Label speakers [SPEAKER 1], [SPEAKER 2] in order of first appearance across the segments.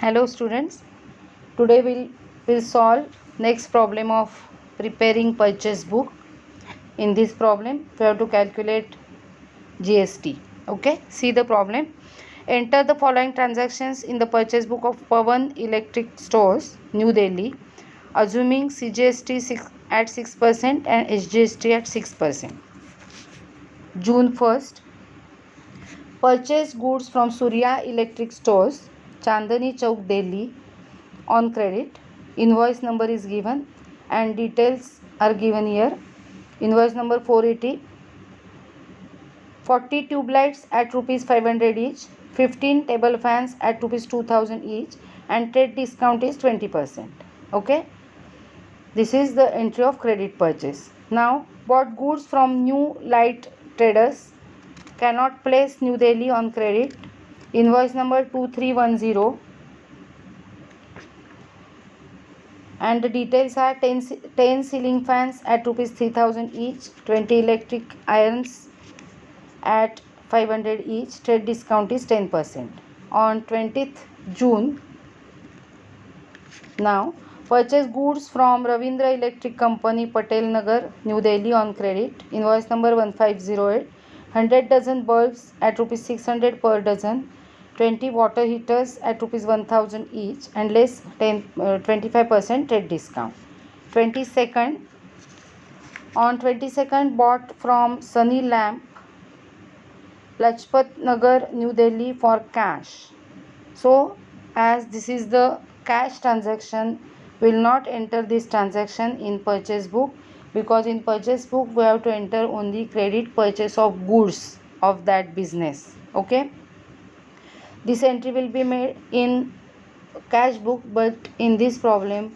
[SPEAKER 1] Hello students, today we'll solve next problem of preparing purchase book. In this problem we have to calculate GST. Okay, see the problem. Enter the following transactions in the purchase book of Pawan Electric Stores, New Delhi, assuming CGST at 6% and SGST at 6%. June 1st, purchase goods from Surya Electric Stores, Chandani Chowk, Delhi, on credit. Invoice number is given and details are given here. Invoice number 480, 40 tube lights at rupees 500 each, 15 table fans at rupees 2000 each, and trade discount is 20%. Okay, this is the entry of credit purchase. Now bought goods from New Light Traders, cannot place, New Delhi, on credit. Invoice number 2310, and the details are 10 ceiling fans at rupees 3000 each, 20 electric irons at 500 each, trade discount is 10%. On 20th June, now purchase goods from Ravindra Electric Company, Patel Nagar, New Delhi, on credit. Invoice number 1508, 100 dozen bulbs at rupees 600 per dozen, 20 water heaters at rupees 1000 each, and less 25% trade discount. 22nd, on 22nd, bought from Sunny Lamp, Lajpat Nagar, New Delhi, for cash. So as this is the cash transaction, will not enter this transaction in purchase book, because in purchase book we have to enter only credit purchase of goods of that business. Okay, this entry will be made in cash book, but in this problem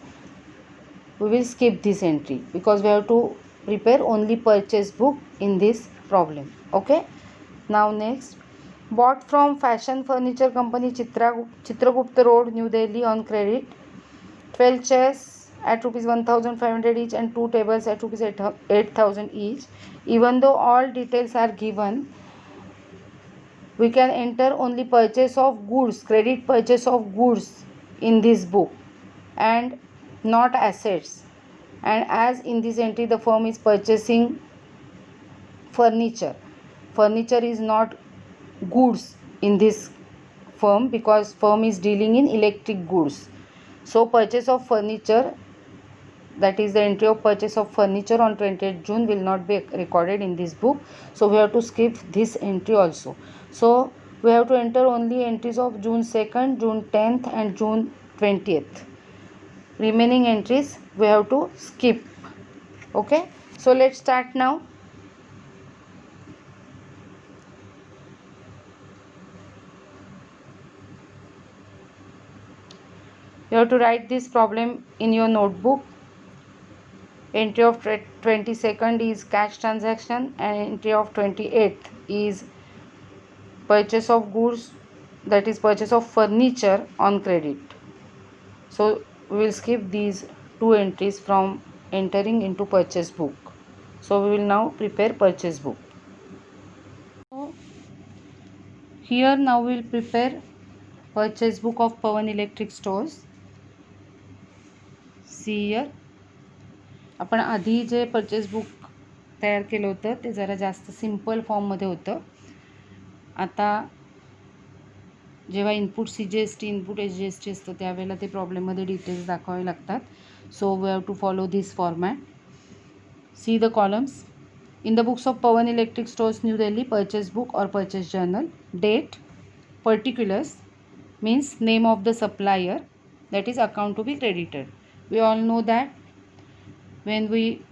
[SPEAKER 1] we will skip this entry because we have to prepare only purchase book in this problem. Okay, now next, bought from Fashion Furniture Company, Chitragupta Road, New Delhi, on credit. 12 chairs at rupees 1500 each and 2 tables at rupees 8000 each. Even though all details are given, we can enter only purchase of goods, credit purchase of goods in this book, and not assets. And as in this entry the firm is purchasing furniture, furniture is not goods in this firm because firm is dealing in electric goods. So purchase of furniture, that is the entry of purchase of furniture on 20th June, will not be recorded in this book. So we have to skip this entry also. So we have to enter only entries of June 2nd, June 10th and June 20th. Remaining entries we have to skip. Okay, so let's start now. You have to write this problem in your notebook. Entry of 22nd is cash transaction and entry of 28th is purchase of goods, that is purchase of furniture on credit. So we will skip these two entries from entering into purchase book. So we will now prepare purchase book. So here now we will prepare purchase book of Pawan Electric Stores. See here, आपण आधी जे purchase book तयार केलं होतं ते जरा जास्त simple फॉर्ममध्ये होतं. आता जेव्हा इनपुट CGST इनपुट SGST असतं त्यावेळेला ते प्रॉब्लेममध्ये डिटेल्स दाखवावे लागतात. So we have to follow this format. See the columns. In the books of Pawan Electric Stores, New Delhi, purchase book or purchase journal. Date, particulars means name of the supplier, that is account to be credited. We all know that when we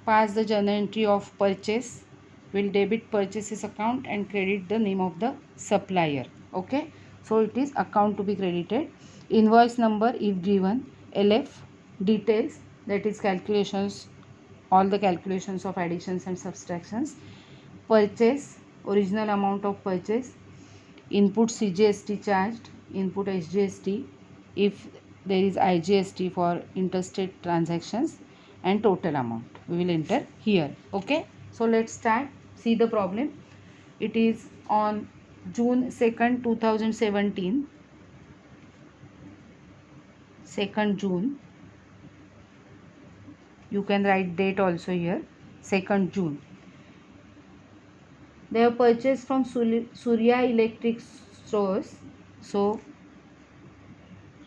[SPEAKER 1] pass the journal entry of purchase, we'll debit purchases account and credit the name of the supplier. Okay, so it is account to be credited. Invoice number if given. LF, details, that is calculations, all the calculations of additions and subtractions. Purchase, original amount of purchase. Input CGST charged, input SGST if there is IGST for interstate transactions, and total amount we will enter here. Okay, so let's start. See the problem. It is on June 2nd 2017. 2nd June. You can write date also here, 2nd June. They have purchased from Surya Electric Stores. So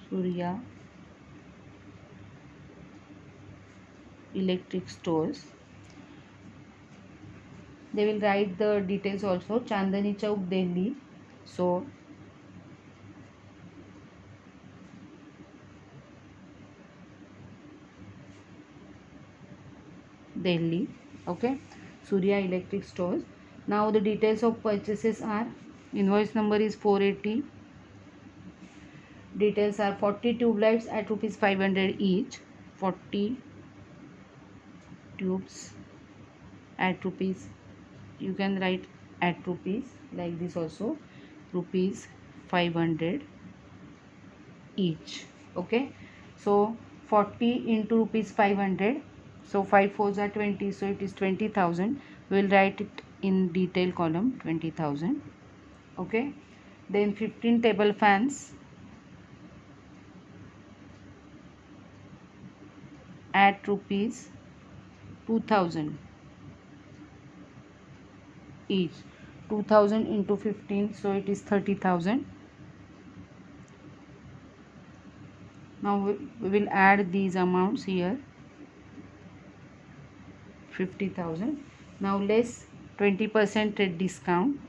[SPEAKER 1] Surya Electric Stores. They will write the details also. Chandani Chowk, Delhi. So Delhi. Okay. Surya Electric Stores. Now the details of purchases are: invoice number is 480. Details are 40 tube lights at rupees 500 each. 40 tubes at rupees, you can write at rupees like this also, rupees 500 each. Okay, so 40 into rupees 500, so 5 fours are 20, so it is 20,000. We will write it in detail column, 20,000. Okay, then 15 table fans at rupees 2,000 each. 2,000 into 15, so it is 30,000. Now we will add these amounts here, 50,000. Now less 20% trade discount.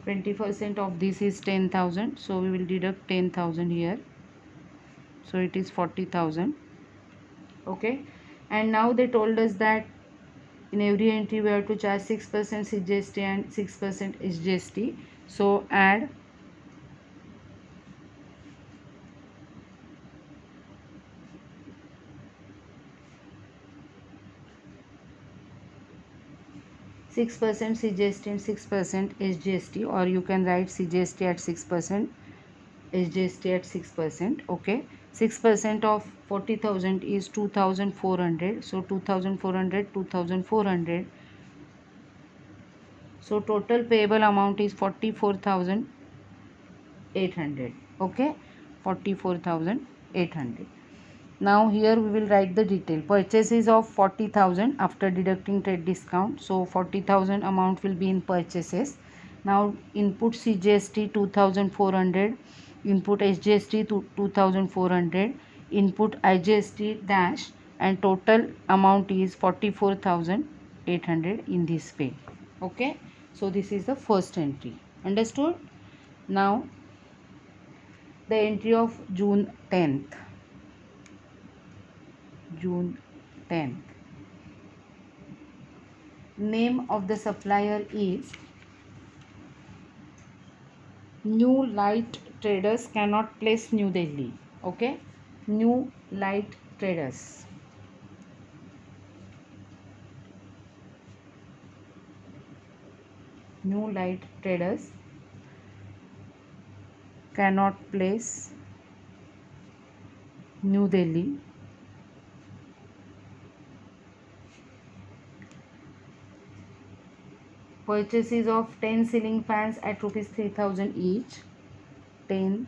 [SPEAKER 1] 20% of this is 10,000, so we will deduct 10,000 here, so it is 40,000. Okay, and now they told us that in every entry we have to charge 6% CGST and 6% SGST. So add 6% CGST and 6% SGST, or you can write CGST at 6%, SGST at 6%. Okay, 6% of 40,000 is 2,400, so 2,400, 2,400. So total payable amount is 44,800. Okay, 44,800. Now here we will write the detail. Purchases of 40,000 after deducting trade discount. So 40,000 amount will be in purchases. Now input CGST 2,400, input SGST to 2,400, input IGST dash, and total amount is 44,800 in this way. Okay, so this is the first entry. Understood? Now the entry of June 10th. June 10th. Name of the supplier is New Light Traders, Cannot Place, New Delhi. Okay, New Light Traders. New Light Traders, Cannot Place, New Delhi. Purchases of 10 ceiling fans at rupees 3,000 each. 10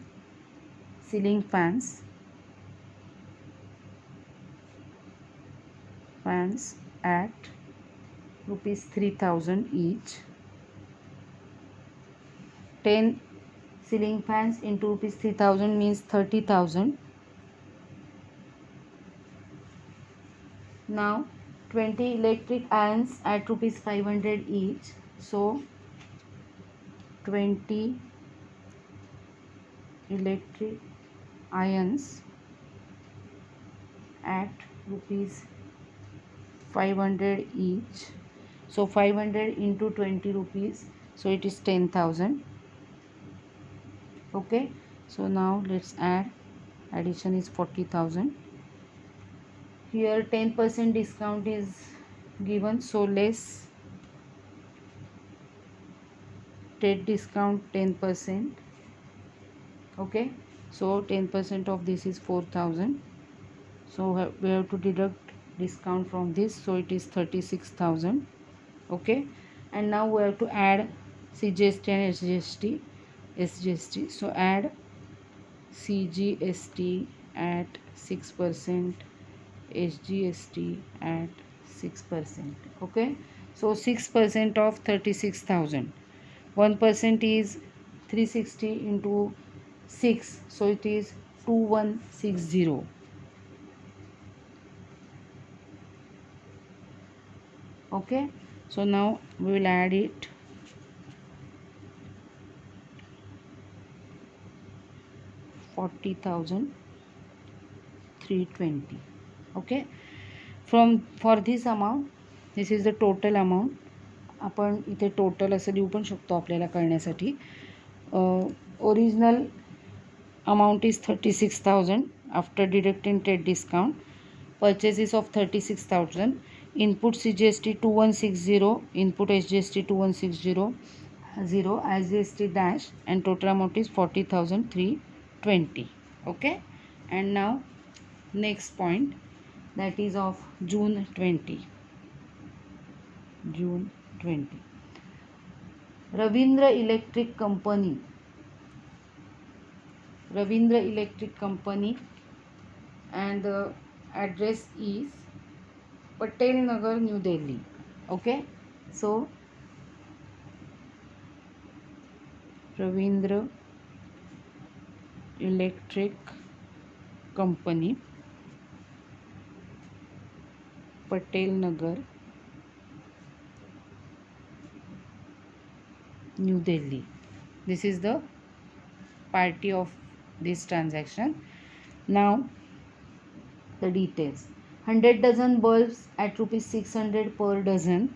[SPEAKER 1] ceiling fans at rupees 3,000 each. 10 ceiling fans into rupees 3,000 means 30,000. Now 20 electric irons at rupees 500 each. So 20 electric irons at rupees 500 each. So 500 into 20 rupees, so it is 10,000. Okay, so now let's add. Addition is 40,000. Here 10% discount is given, so less trade discount 10%. Okay, so 10% of this is 4,000, so we have to deduct discount from this, so it is 36,000. Okay, and now we have to add CGST and SGST. SGST. So add CGST at 6%, SGST at 6%. Okay, so 6% of 36,000. 1% is 360 into 6, so it is 2160. Okay, so now we will add it. 40,320. Okay, for this amount, this is the total amount. आपण इथे total असं लिहू पण शकतो आपल्याला कळण्यासाठी. Original amount is 36,000 after deducting trade discount. Purchases of 36,000. Input CGST 2160, input SGST 2160, 0 IGST dash, and total amount is 40,320. Okay, and now next point, that is of June 20. Ravindra Electric Company, and the address is Patel Nagar, New Delhi. Okay, so Ravindra Electric Company, Patel Nagar, New Delhi. This is the party of this transaction. Now the details. 100 dozen bulbs at rupees 600 per dozen.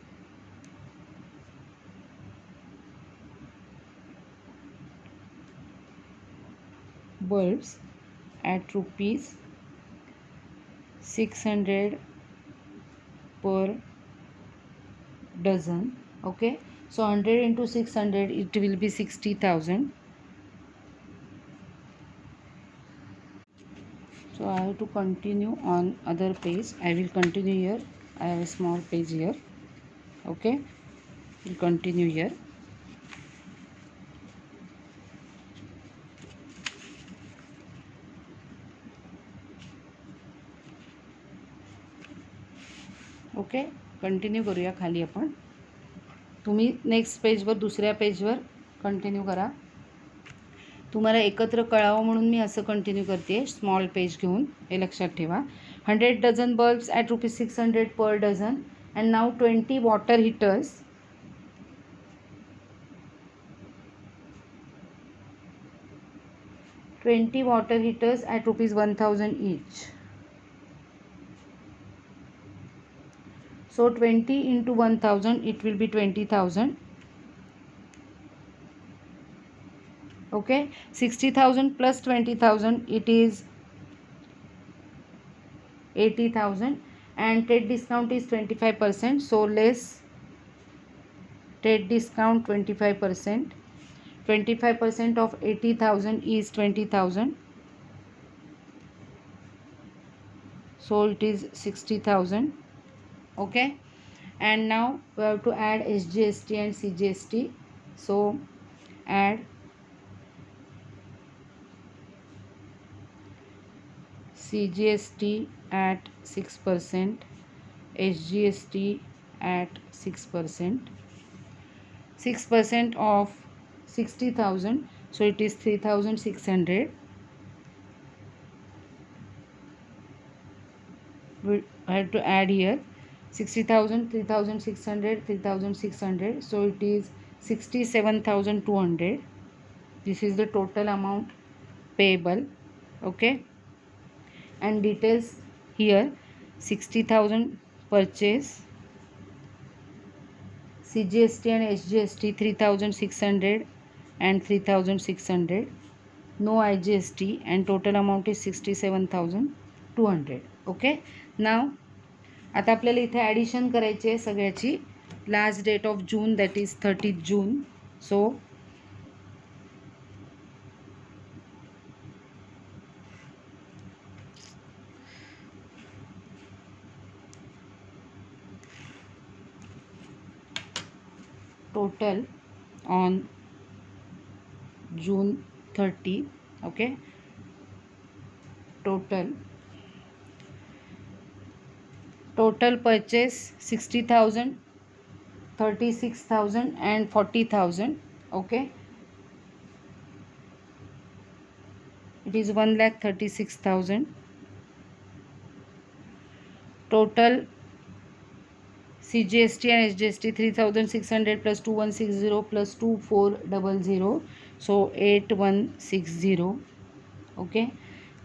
[SPEAKER 1] Bulbs at rupees 600 per dozen. Okay, so 100 into 600, it will be 60,000. So I have to continue on other page. I will continue here. I have a small page here. Okay, we'll continue here. Okay, continue करूया खाली आपण. तुम्ही next पेजवर, दुसऱ्या पेजवर continue करा. तुम्हाला एकत्र कळावं म्हणून मी असं कंटिन्यू करते स्मॉल पेज घेऊन. हे लक्षात ठेवा. 100 डझन बल्ब्स ॲट रुपीज 600 पर dozen. And now 20 water heaters. 20 water heaters at rupees 1000 each. So 20 into 1000, it will be 20,000. Okay, 60,000 plus 20,000, it is 80,000, and trade discount is 25%. So less trade discount 25%. 25% of 80,000 is 20,000. So it is 60,000. Okay, and now we have to add SGST and CGST. So add CGST at 6%, SGST at 6%. 6% of 60,000, so it is 3,600. We have to add here 60,000, 3,600, 3,600, so it is 67,200. This is the total amount payable. Okay, and details here: 60,000 purchase, CGST and SGST 3,600 and 3,600, no IGST, and total amount is 67,200. Okay, now आता आपल्याला इथे addition करायची आहे सगळ्याची. Last date of June, that is 30 June. So total on June 30. Okay, total purchase 60,000, 36,000 and 40,000. Okay, it is 1,36,000. Total CGST and SGST 3,600 plus 2,160 plus 2,400, so 8,160. Okay,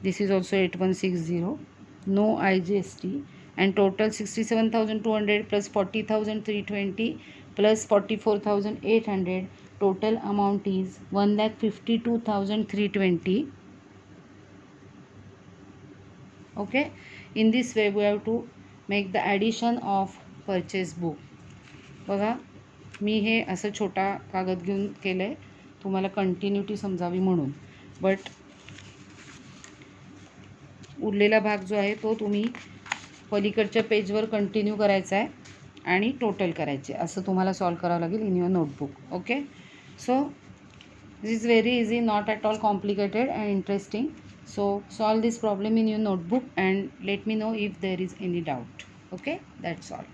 [SPEAKER 1] this is also 8,160. No IGST. And total 67,200 plus 40,320 plus 44,800. Total amount is 1,52,320. Okay, in this way we have to make the addition of purchase book. बघा, मी हे असं छोटा कागद घेऊन केलं आहे तुम्हाला continuity समजावी म्हणून. But उरलेला भाग जो आहे तो तुम्ही पलीकडच्या पेजवर कंटिन्यू करायचा आहे आणि टोटल करायचे, असं तुम्हाला सॉल्व करावं लागेल in your notebook. Okay, so this is very easy, not at all complicated and interesting. So solve this problem in your notebook and let me know if there is any doubt. Okay, that's all.